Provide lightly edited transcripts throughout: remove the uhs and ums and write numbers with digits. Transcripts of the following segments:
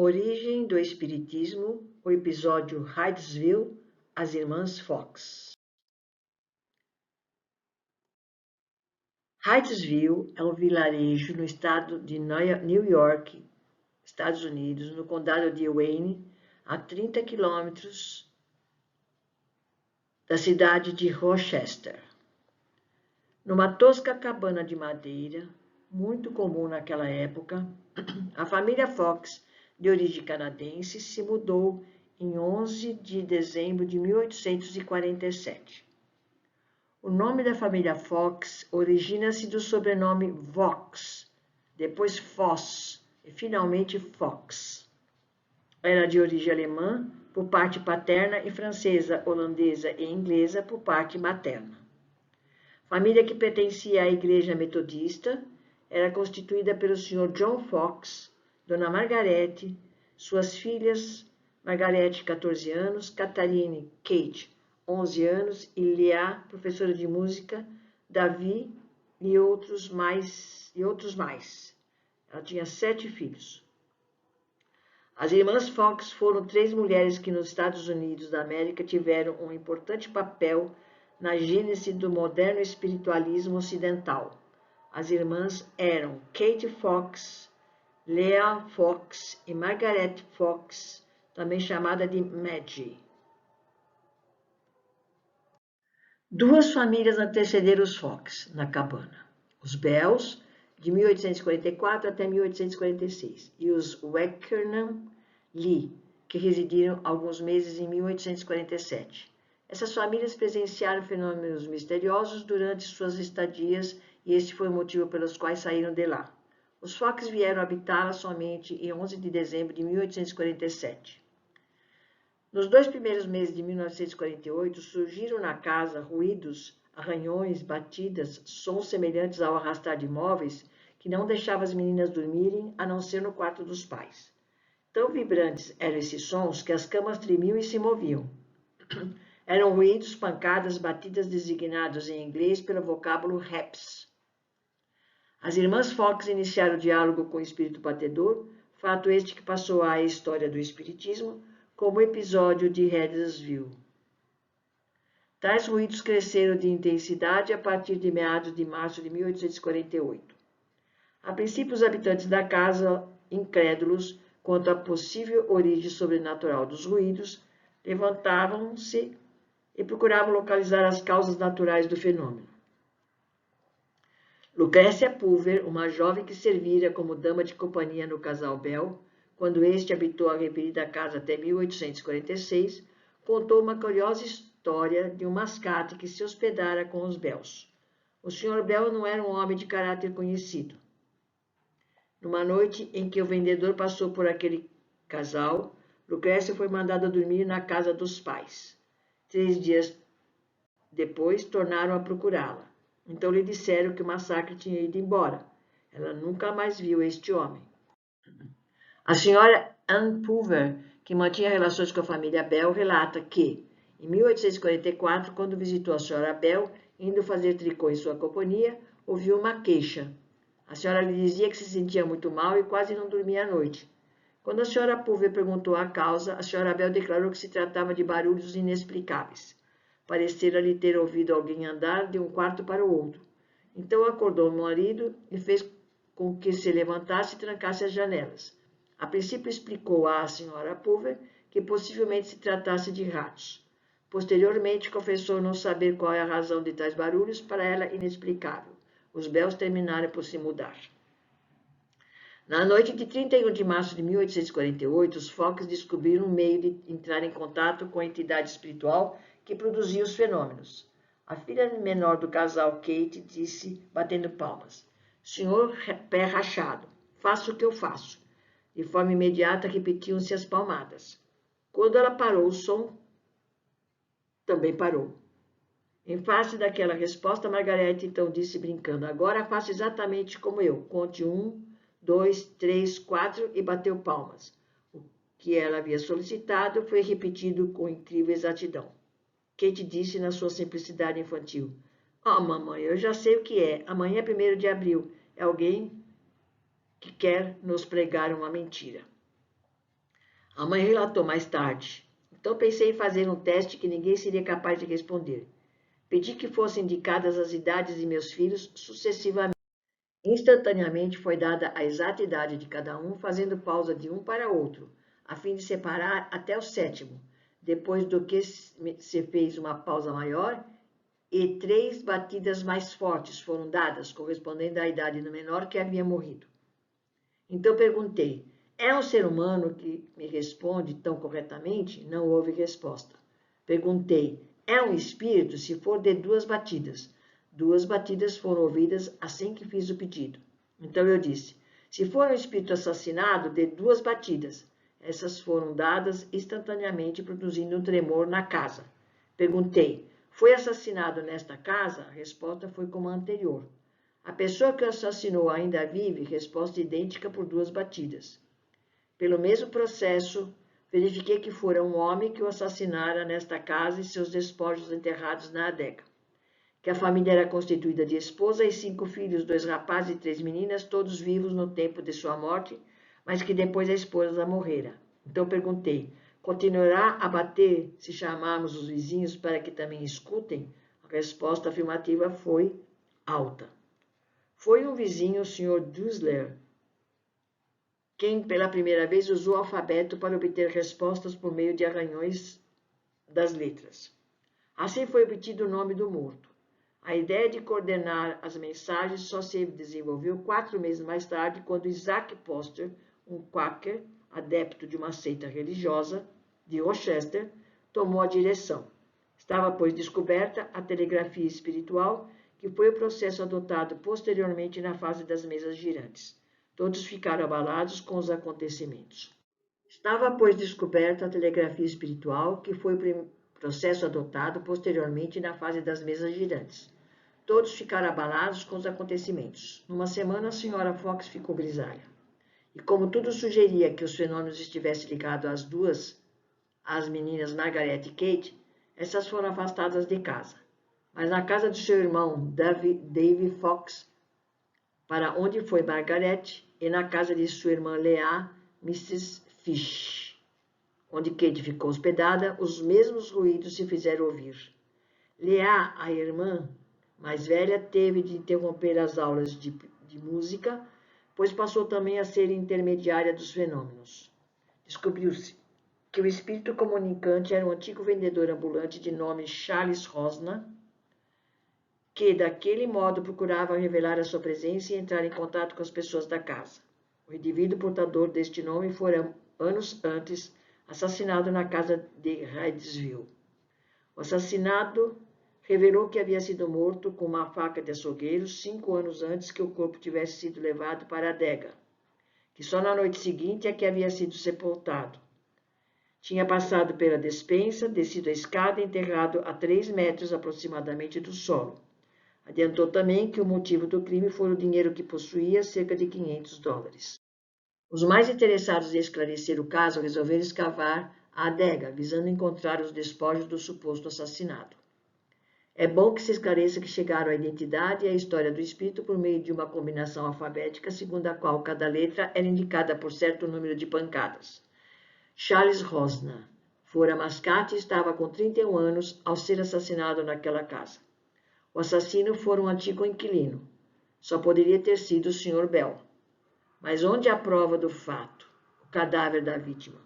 Origem do Espiritismo, o episódio Hydesville, as Irmãs Fox. Hydesville é um vilarejo no estado de New York, Estados Unidos, no condado de Wayne, a 30 quilômetros da cidade de Rochester. Numa tosca cabana de madeira, muito comum naquela época, a família Fox, de origem canadense, se mudou em 11 de dezembro de 1847. O nome da família Fox origina-se do sobrenome Vox, depois Foss e finalmente Fox. Era de origem alemã por parte paterna e francesa, holandesa e inglesa por parte materna. Família que pertencia à Igreja Metodista, era constituída pelo Sr. John Fox, Dona Margarete, suas filhas Margarete, 14 anos, Catherine, Kate, 11 anos, e Leah, professora de música, Davi e outros mais. Ela tinha 7 filhos. As irmãs Fox foram 3 mulheres que nos Estados Unidos da América tiveram um importante papel na gênese do moderno espiritualismo ocidental. As irmãs eram Kate Fox, Leah Fox e Margaret Fox, também chamada de Maggie. 2 famílias antecederam os Fox na cabana. Os Bells, de 1844 até 1846, e os Wackerman Lee, que residiram alguns meses em 1847. Essas famílias presenciaram fenômenos misteriosos durante suas estadias e este foi o motivo pelos quais saíram de lá. Os Fox vieram habitá-la somente em 11 de dezembro de 1847. Nos 2 primeiros meses de 1948, surgiram na casa ruídos, arranhões, batidas, sons semelhantes ao arrastar de móveis que não deixavam as meninas dormirem, a não ser no quarto dos pais. Tão vibrantes eram esses sons que as camas tremiam e se moviam. Eram ruídos, pancadas, batidas designados em inglês pelo vocábulo raps. As irmãs Fox iniciaram o diálogo com o espírito batedor, fato este que passou à história do espiritismo como episódio de Hydesville. Tais ruídos cresceram de intensidade a partir de meados de março de 1848. A princípio, os habitantes da casa, incrédulos quanto à possível origem sobrenatural dos ruídos, levantavam-se e procuravam localizar as causas naturais do fenômeno. Lucrécia Pulver, uma jovem que servira como dama de companhia no casal Bell, quando este habitou a referida casa até 1846, contou uma curiosa história de um mascate que se hospedara com os Bells. O Sr. Bell não era um homem de caráter conhecido. Numa noite em que o vendedor passou por aquele casal, Lucrécia foi mandada dormir na casa dos pais. 3 dias depois, tornaram a procurá-la. Então lhe disseram que o massacre tinha ido embora. Ela nunca mais viu este homem. A senhora Ann Pulver, que mantinha relações com a família Bell, relata que, em 1844, quando visitou a senhora Bell, indo fazer tricô em sua companhia, ouviu uma queixa. A senhora lhe dizia que se sentia muito mal e quase não dormia à noite. Quando a senhora Pulver perguntou a causa, a senhora Bell declarou que se tratava de barulhos inexplicáveis. Parecera-lhe ter ouvido alguém andar de um quarto para o outro. Então acordou o marido e fez com que se levantasse e trancasse as janelas. A princípio explicou à senhora Pulver que possivelmente se tratasse de ratos. Posteriormente confessou não saber qual é a razão de tais barulhos, para ela inexplicável. Os Bells terminaram por se mudar. Na noite de 31 de março de 1848, os Fox descobriram um meio de entrar em contato com a entidade espiritual que produzia os fenômenos. A filha menor do casal, Kate, disse, batendo palmas, Senhor Pé Rachado, faça o que eu faço. De forma imediata repetiam-se as palmadas. Quando ela parou, o som também parou. Em face daquela resposta, Margarete então disse brincando, agora faça exatamente como eu. Conte 1, 2, 3, 4 e bateu palmas. O que ela havia solicitado foi repetido com incrível exatidão. Kate disse na sua simplicidade infantil, mamãe, eu já sei o que é. Amanhã é 1º de abril. É alguém que quer nos pregar uma mentira. A mãe relatou mais tarde. Então pensei em fazer um teste que ninguém seria capaz de responder. Pedi que fossem indicadas as idades de meus filhos sucessivamente. Instantaneamente foi dada a exata idade de cada um, fazendo pausa de um para outro, a fim de separar até o sétimo, depois do que se fez uma pausa maior e 3 batidas mais fortes foram dadas, correspondendo à idade do menor que havia morrido. Então perguntei, é um ser humano que me responde tão corretamente? Não houve resposta. Perguntei, é um espírito? Se for de 2 batidas. 2 batidas foram ouvidas assim que fiz o pedido. Então eu disse, se for um espírito assassinado, de 2 batidas. Essas foram dadas instantaneamente, produzindo um tremor na casa. Perguntei, foi assassinado nesta casa? A resposta foi como a anterior. A pessoa que o assassinou ainda vive? Resposta idêntica por 2 batidas. Pelo mesmo processo, verifiquei que fora um homem que o assassinara nesta casa e seus despojos enterrados na adega. Que a família era constituída de esposa e 5 filhos, 2 rapazes e 3 meninas, todos vivos no tempo de sua morte, mas que depois a esposa morrera. Então perguntei, continuará a bater se chamarmos os vizinhos para que também escutem? A resposta afirmativa foi alta. Foi um vizinho, o Sr. Dusler, quem pela primeira vez usou o alfabeto para obter respostas por meio de arranhões das letras. Assim foi obtido o nome do morto. A ideia de coordenar as mensagens só se desenvolveu 4 meses mais tarde, quando Isaac Foster, um quaker, adepto de uma seita religiosa de Rochester, tomou a direção. Estava, pois, descoberta a telegrafia espiritual, que foi o processo adotado posteriormente na fase das mesas girantes. Todos ficaram abalados com os acontecimentos. Estava, pois, descoberta a telegrafia espiritual, que foi o processo adotado posteriormente na fase das mesas girantes. Todos ficaram abalados com os acontecimentos. Numa semana, a senhora Fox ficou grisalha. E como tudo sugeria que os fenômenos estivessem ligados às meninas Margaret e Kate, essas foram afastadas de casa. Mas na casa de seu irmão, Davy Fox, para onde foi Margaret, e na casa de sua irmã Leah, Mrs. Fish, onde Kate ficou hospedada, os mesmos ruídos se fizeram ouvir. Leah, a irmã mais velha, teve de interromper as aulas de música, pois passou também a ser intermediária dos fenômenos. Descobriu-se que o espírito comunicante era um antigo vendedor ambulante de nome Charles Rosner, que daquele modo procurava revelar a sua presença e entrar em contato com as pessoas da casa. O indivíduo portador deste nome fora, anos antes, assassinado na casa de Hydesville. O assassinado revelou que havia sido morto com uma faca de açougueiro 5 anos antes que o corpo tivesse sido levado para a adega, que só na noite seguinte é que havia sido sepultado. Tinha passado pela despensa, descido a escada e enterrado a 3 metros aproximadamente do solo. Adiantou também que o motivo do crime foi o dinheiro que possuía, cerca de $500. Os mais interessados em esclarecer o caso resolveram escavar a adega, visando encontrar os despojos do suposto assassinado. É bom que se esclareça que chegaram à identidade e à história do espírito por meio de uma combinação alfabética, segundo a qual cada letra era indicada por certo número de pancadas. Charles Rosner fora mascate e estava com 31 anos ao ser assassinado naquela casa. O assassino fora um antigo inquilino. Só poderia ter sido o Sr. Bell. Mas onde há prova do fato? O cadáver da vítima.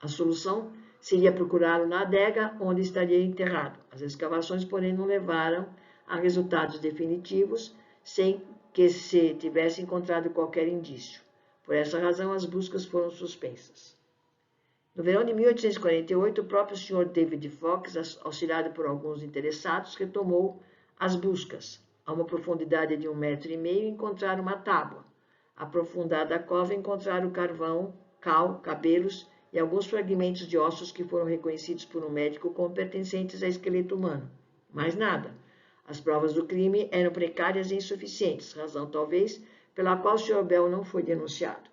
A solução seria procurá-lo na adega onde estaria enterrado. As escavações, porém, não levaram a resultados definitivos sem que se tivesse encontrado qualquer indício. Por essa razão, as buscas foram suspensas. No verão de 1848, o próprio Sr. David Fox, auxiliado por alguns interessados, retomou as buscas. A uma profundidade de 1,5 metros, encontraram uma tábua. Aprofundada a cova, encontraram carvão, cal, cabelos e alguns fragmentos de ossos que foram reconhecidos por um médico como pertencentes a esqueleto humano. Mais nada. As provas do crime eram precárias e insuficientes, razão talvez pela qual o Sr. Bell não foi denunciado.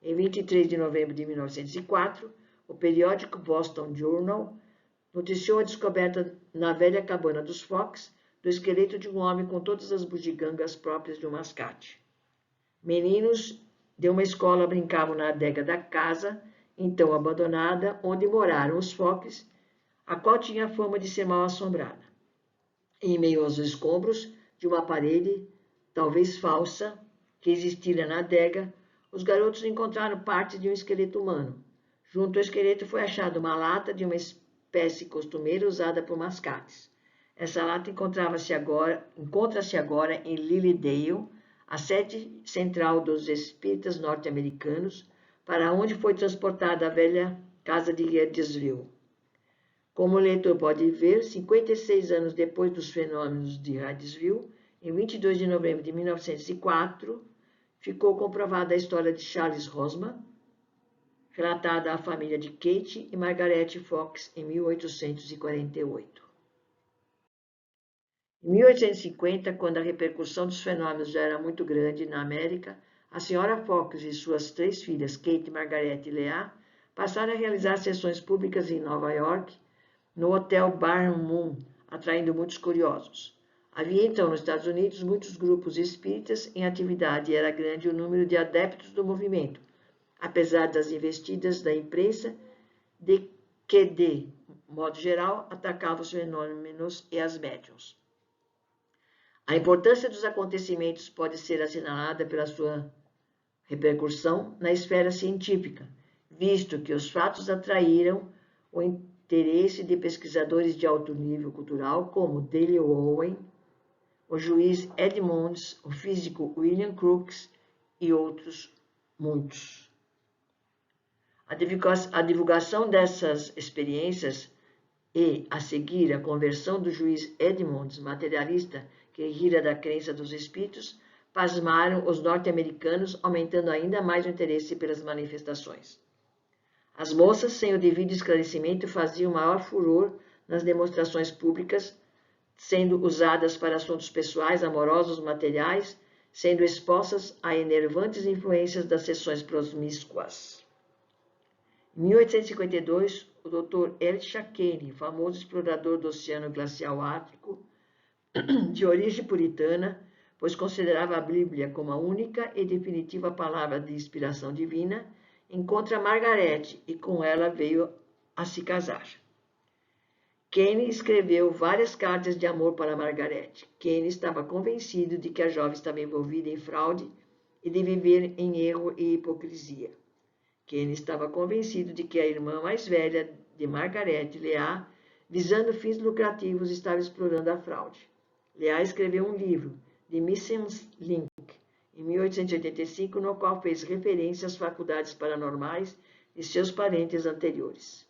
Em 23 de novembro de 1904, o periódico Boston Journal noticiou a descoberta na velha cabana dos Fox do esqueleto de um homem com todas as bugigangas próprias de um mascate. Meninos de uma escola brincavam na adega da casa então abandonada, onde moraram os Fox, a qual tinha fama de ser mal assombrada. Em meio aos escombros de uma parede, talvez falsa, que existira na adega, os garotos encontraram parte de um esqueleto humano. Junto ao esqueleto foi achada uma lata de uma espécie costumeira usada por mascates. Essa lata encontra-se agora em Lilydale, a sede central dos espíritas norte-americanos, para onde foi transportada a velha casa de Redesville. Como o leitor pode ver, 56 anos depois dos fenômenos de Redesville, em 22 de novembro de 1904, ficou comprovada a história de Charles Rosman, relatada à família de Kate e Margaret Fox em 1848. Em 1850, quando a repercussão dos fenômenos já era muito grande na América, a senhora Fox e suas 3 filhas, Kate, Margaret e Leah, passaram a realizar sessões públicas em Nova York, no Hotel Barnum Moon, atraindo muitos curiosos. Havia então nos Estados Unidos muitos grupos espíritas em atividade e era grande o número de adeptos do movimento, apesar das investidas da imprensa de modo geral, atacava os fenômenos e as médiuns. A importância dos acontecimentos pode ser assinalada pela sua repercussão na esfera científica, visto que os fatos atraíram o interesse de pesquisadores de alto nível cultural, como Dale Owen, o juiz Edmonds, o físico William Crookes e outros muitos. A divulgação dessas experiências e, a seguir, a conversão do juiz Edmonds, materialista, que rira da crença dos espíritos, pasmaram os norte-americanos, aumentando ainda mais o interesse pelas manifestações. As moças, sem o devido esclarecimento, faziam maior furor nas demonstrações públicas, sendo usadas para assuntos pessoais, amorosos, materiais, sendo expostas a enervantes influências das sessões promíscuas. Em 1852, o Dr. Elisha Kane, famoso explorador do Oceano Glacial Ártico, de origem puritana, pois considerava a Bíblia como a única e definitiva palavra de inspiração divina, encontra Margaret e com ela veio a se casar. Kane escreveu várias cartas de amor para Margaret. Kane estava convencido de que a jovem estava envolvida em fraude e de viver em erro e hipocrisia. Kane estava convencido de que a irmã mais velha de Margaret, Leah, visando fins lucrativos, estava explorando a fraude. Leah escreveu um livro, The Missing Link, em 1885, no qual fez referência às faculdades paranormais de seus parentes anteriores.